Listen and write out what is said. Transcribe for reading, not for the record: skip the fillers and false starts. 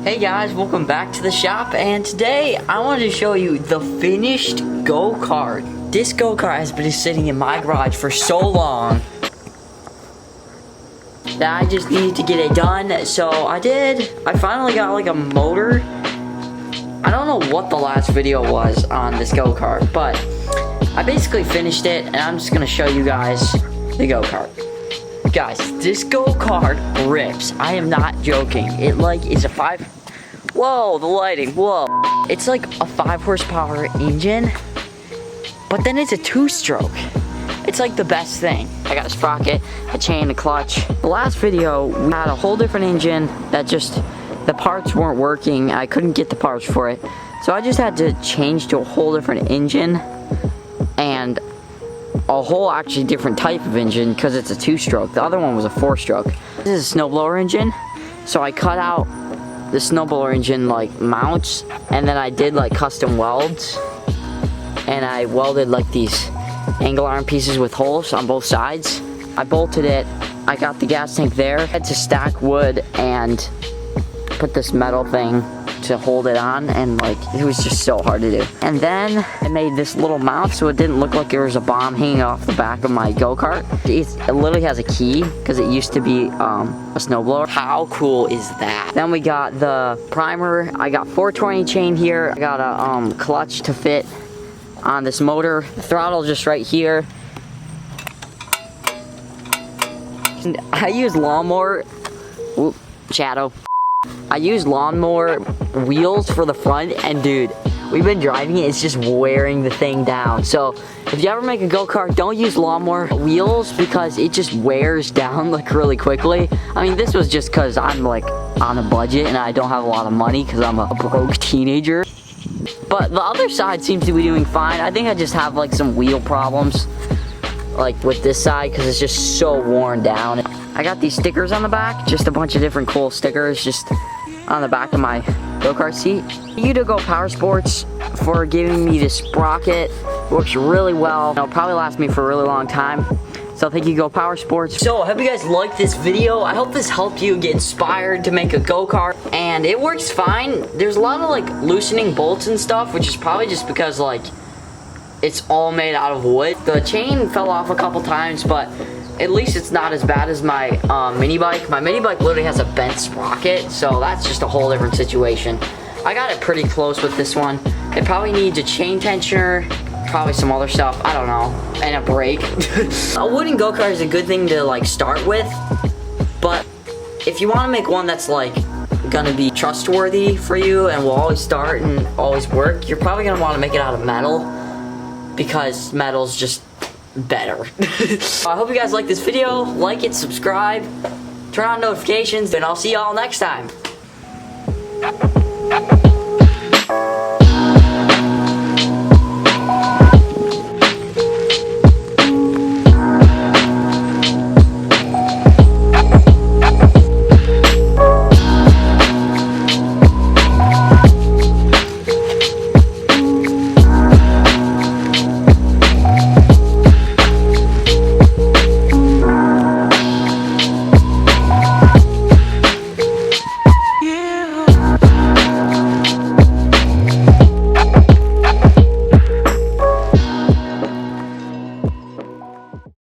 Hey guys, welcome back to the shop, and today I wanted to show you the finished go-kart. This go-kart has been sitting in my garage for so long that I just needed to get it done, so I did. I finally got like a motor. I don't know what the last video was on this go-kart, but I basically finished it, and I'm just gonna show you guys the go-kart. Guys, this go-kart rips. I am not joking. It like is a whoa, the lighting, whoa. It's like a 5 horsepower engine, but then it's a 2-stroke. It's like the best thing. I got a sprocket, a chain, a clutch. The last video, we had a whole different engine that just, the parts weren't working. I couldn't get the parts for it. So I just had to change to a whole different engine and a whole actually different type of engine because it's a 2-stroke. The other one was a 4-stroke. This is a snowblower engine, so I cut out the snowblower engine like mounts, and then I did like custom welds, and I welded like these angle iron pieces with holes on both sides. I bolted it. I got the gas tank there. I had to stack wood and put this metal thing to hold it on, and like it was just so hard to do. And then I made this little mount so it didn't look like there was a bomb hanging off the back of my go-kart. It literally has a key because it used to be a snowblower. How cool is that? Then we got the primer. I got 420 chain here. I got a clutch to fit on this motor. The throttle just right here. And I use lawnmower. Whoop, shadow. I use lawnmower wheels for the front, and dude, we've been driving it, it's just wearing the thing down. So if you ever make a go-kart, don't use lawnmower wheels because it just wears down like really quickly. I mean, this was just because I'm like on a budget and I don't have a lot of money because I'm a broke teenager. But the other side seems to be doing fine. I think I just have like some wheel problems like with this side because it's just so worn down. I got these stickers on the back, just a bunch of different cool stickers just on the back of my go-kart seat. Thank you to Go Power Sports for giving me this sprocket. Works really well. It'll probably last me for a really long time. So thank you, Go Power Sports. So I hope you guys liked this video. I hope this helped you get inspired to make a go-kart. And it works fine. There's a lot of like loosening bolts and stuff, which is probably just because like it's all made out of wood. The chain fell off a couple times, but at least it's not as bad as my mini bike. My mini bike literally has a bent sprocket, so that's just a whole different situation. I got it pretty close with this one. It probably needs a chain tensioner, probably some other stuff, I don't know, and a brake. A wooden go-kart is a good thing to like start with, but if you want to make one that's like gonna be trustworthy for you and will always start and always work, you're probably gonna want to make it out of metal because metal's just better. I hope you guys like this video. Like it, subscribe, turn on notifications, and I'll see y'all next time.